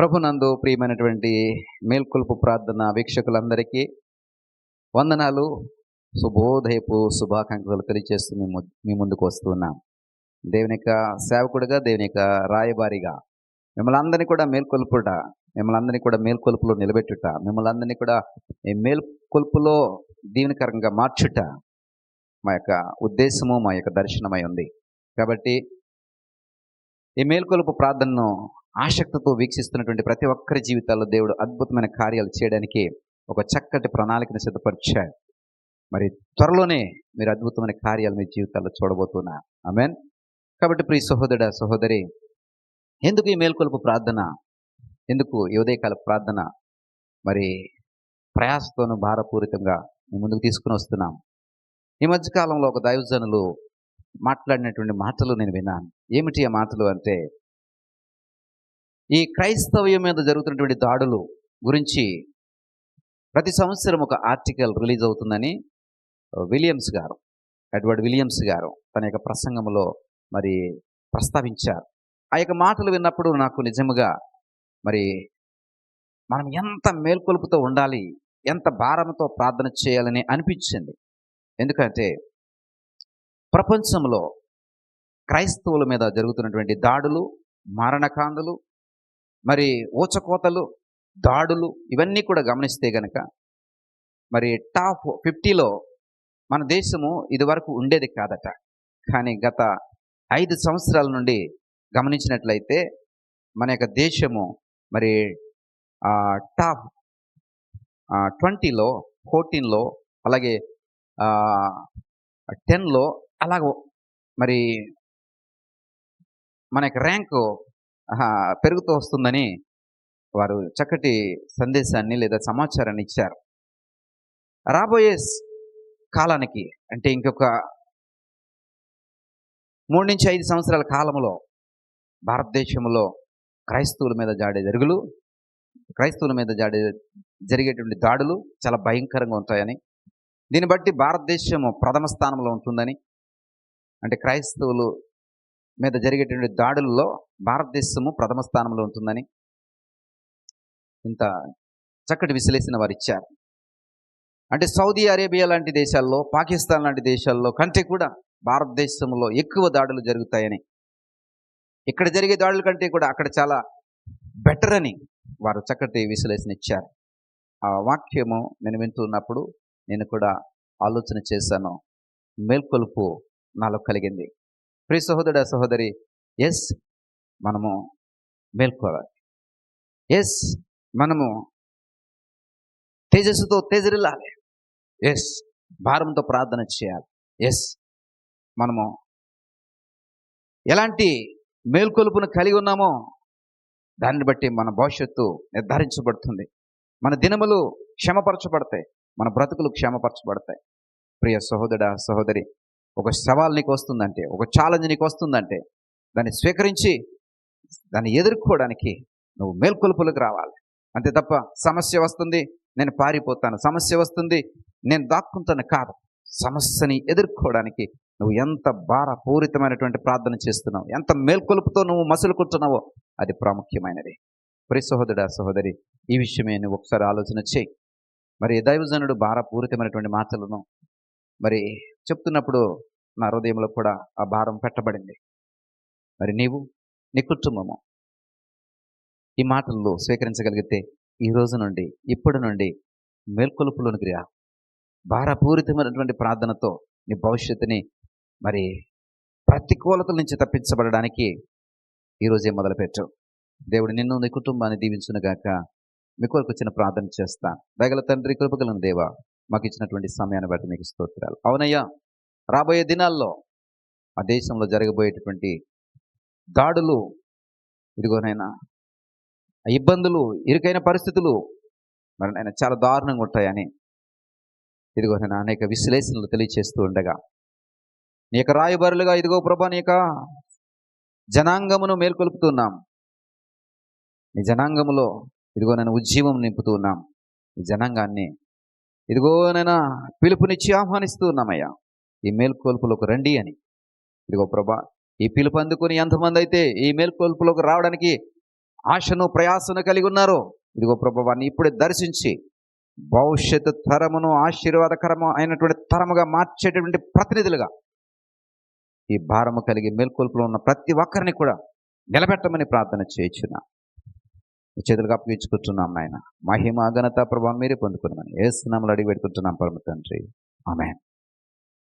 ప్రభునందు ప్రియమైనటువంటి మేల్కొలుపు ప్రార్థన వీక్షకులందరికీ వందనాలు, శుభోదయపు శుభాకాంక్షలు తెలియజేస్తూ మీ ముందుకు వస్తున్నాం. దేవుని యొక్క సేవకుడిగా, దేవుని యొక్క రాయబారిగా మిమ్మల్ని అందరినీ కూడా మిమ్మల్ని అందరినీ కూడా మేల్కొలుపులో నిలబెట్టుట, మిమ్మల్ని అందరినీ కూడా ఈ మేల్కొలుపులో దీవెనకరంగా మార్చుట మా యొక్క ఉద్దేశము, మా యొక్క దర్శనమై ఉంది. కాబట్టి ఈ మేల్కొలుపు ప్రార్థనను ఆసక్తితో వీక్షిస్తున్నటువంటి ప్రతి ఒక్కరి జీవితాల్లో దేవుడు అద్భుతమైన కార్యాలు చేయడానికి ఒక చక్కటి ప్రణాళికను సిద్ధపరిచాడు. మరి త్వరలోనే మీరు అద్భుతమైన కార్యాలు మీ జీవితాల్లో చూడబోతున్నారు. ఆమేన్. కాబట్టి ప్రియ సహోదరుడా, సహోదరి, ఎందుకు ఈ మేల్కొలుపు ప్రార్థన, ఎందుకు ఈ ఉదయకాల ప్రార్థన మరి ప్రయాసతోనూ భారపూరితంగా ముందుకు తీసుకుని వస్తున్నాం. ఈ మధ్యకాలంలో ఒక దైవజనులు మాట్లాడినటువంటి మాటలు నేను విన్నాను. ఏమిటి ఆ మాటలు అంటే, ఈ క్రైస్తవ్యం మీద జరుగుతున్నటువంటి దాడులు గురించి ప్రతి సంవత్సరం ఒక ఆర్టికల్ రిలీజ్ అవుతుందని ఎడ్వర్డ్ విలియమ్స్ గారు తన యొక్క ప్రసంగంలో మరి ప్రస్తావించారు. ఆ యొక్క మాటలు విన్నప్పుడు నాకు నిజముగా మరి మనం ఎంత మేల్కొలుపుతో ఉండాలి, ఎంత భారంతో ప్రార్థన చేయాలని అనిపించింది. ఎందుకంటే ప్రపంచంలో క్రైస్తవుల మీద జరుగుతున్నటువంటి దాడులు, మారణకాండలు, మరి ఊచకోతలు, దాడులు ఇవన్నీ కూడా గమనిస్తే గనక మరి టాప్ 50లో మన దేశము ఇదివరకు ఉండేది కాదట. కానీ గత 5 సంవత్సరాల నుండి గమనించినట్లయితే మన యొక్క దేశము మరి టాప్ 20లో, 14లో, అలాగే 10లో అలాగ మరి మన యొక్క ర్యాంకు పెరుగుతూ వస్తుందని వారు చక్కటి సందేశాన్ని లేదా సమాచారాన్ని ఇచ్చారు. రాబోయే కాలానికి అంటే ఇంకొక 3 నుంచి 5 సంవత్సరాల కాలంలో భారతదేశంలో క్రైస్తవుల మీద జరిగేటువంటి దాడులు చాలా భయంకరంగా ఉంటాయని, దీన్ని బట్టి భారతదేశము ప్రథమ స్థానంలో ఉంటుందని, అంటే క్రైస్తవులు మీద జరిగేటువంటి దాడుల్లో భారతదేశము ప్రథమ స్థానంలో ఉంటుందని ఇంత చక్కటి విశ్లేషణ వారు ఇచ్చారు. అంటే సౌదీ అరేబియా లాంటి దేశాల్లో, పాకిస్తాన్ లాంటి దేశాల్లో కంటే కూడా భారతదేశంలో ఎక్కువ దాడులు జరుగుతాయని, ఇక్కడ జరిగే దాడుల కంటే కూడా అక్కడ చాలా బెటర్ అని వారు చక్కటి విశ్లేషణ ఇచ్చారు. ఆ వాక్యము నేను వింటున్నప్పుడు నేను కూడా ఆలోచన చేశాను. మేల్కొలుపు నాలో కలిగింది. ప్రియ సహోదరుడా, సహోదరి, ఎస్ మనము మేల్కోవాలి. ఎస్ మనము తేజస్సుతో తేజరిల్లాలి. ఎస్ భారంతో ప్రార్థన చేయాలి. ఎస్ మనము ఎలాంటి మేల్కొలుపును కలిగి ఉన్నామో దాన్ని బట్టి మన భవిష్యత్తు నిర్ధారించబడుతుంది. మన దినములు క్షమపరచబడతాయి, మన బ్రతుకులు క్షమపరచబడతాయి. ప్రియ సహోదరుడా, సహోదరి, ఒక సవాల్ నీకు వస్తుందంటే, ఒక ఛాలెంజ్ నీకు వస్తుందంటే దాన్ని స్వీకరించి దాన్ని ఎదుర్కోవడానికి నువ్వు మేల్కొలుపులకు రావాలి. అంతే తప్ప సమస్య వస్తుంది నేను పారిపోతాను, సమస్య వస్తుంది నేను దాక్కుంటాను కాదు. సమస్యని ఎదుర్కోవడానికి నువ్వు ఎంత భారపూరితమైనటువంటి ప్రార్థన చేస్తున్నావు, ఎంత మేల్కొలుపుతో నువ్వు మసులుకుంటున్నావో అది ప్రాముఖ్యమైనది. ప్రియ సహోదరుడా, సహోదరి, ఈ విషయమే నువ్వు ఒకసారి ఆలోచన చేయి. మరి దైవజనుడు భారపూరితమైనటువంటి మాటలను మరి చెప్తున్నప్పుడు నా హృదయంలో కూడా ఆ భారం పెట్టబడింది. మరి నీవు, నీ కుటుంబము ఈ మాటల్లో స్వీకరించగలిగితే ఈ రోజు నుండి, ఇప్పటి నుండి మేల్కొలుపులోనికి రా. భారపూరితమైనటువంటి ప్రార్థనతో నీ భవిష్యత్తుని మరి ప్రతికూలతల నుంచి తప్పించబడడానికి ఈరోజే మొదలుపెట్టు. దేవుడు నిన్ను, నీ కుటుంబాన్ని దీవించునుగాక. మీ కొరకు వచ్చిన ప్రార్థన చేస్తా. దయగల తండ్రి, కృపగలను దేవా, మాకు ఇచ్చినటువంటి సమయాన్ని బట్టి మీకు స్తోత్రాలు. అవునయ్యా, రాబోయే దినాల్లో ఆ దేశంలో జరగబోయేటటువంటి దాడులు, ఇదిగోనైనా ఇబ్బందులు, ఇరుకైన పరిస్థితులు మరి నేను చాలా దారుణంగా ఉంటాయని ఇదిగోనైనా అనేక విశ్లేషణలు తెలియచేస్తూ ఉండగా నీ యొక్క రాయబారులుగా ఇదిగో ప్రభా నీ యొక్క జనాంగమును మేల్కొలుపుతున్నాం. నీ జనాంగములో ఇదిగో నేను ఉజ్జీవం నింపుతూ ఉన్నాం. ఈ జనాంగాన్ని ఇదిగోనైనా పిలుపునిచ్చి ఆహ్వానిస్తూ ఉన్నామయ్యా, ఈ మేల్కొల్పులోకి రండి అని. ఇదిగో ప్రభా, ఈ పిలుపు అందుకుని ఎంతమంది అయితే ఈ మేల్కొల్పులోకి రావడానికి ఆశను ప్రయాసను కలిగి ఉన్నారో, ఇదిగో ప్రభు వారిని ఇప్పుడే దర్శించి భవిష్యత్తు తరమును ఆశీర్వాదకరము అయినటువంటి తరముగా మార్చేటటువంటి ప్రతినిధులుగా ఈ భారము కలిగి మేల్కొల్పులో ఉన్న ప్రతి ఒక్కరిని కూడా నిలబెట్టమని ప్రార్థన చేయించున్నా. చేతులుగా అప్పగించుకుంటున్నాం నాయన. మహిమ ఘనత ప్రభావం మీరే పొందుకున్నామని యేసు నామములో అడిగి పెట్టుకుంటున్నాం పరమ తండ్రి. ఆమేన్.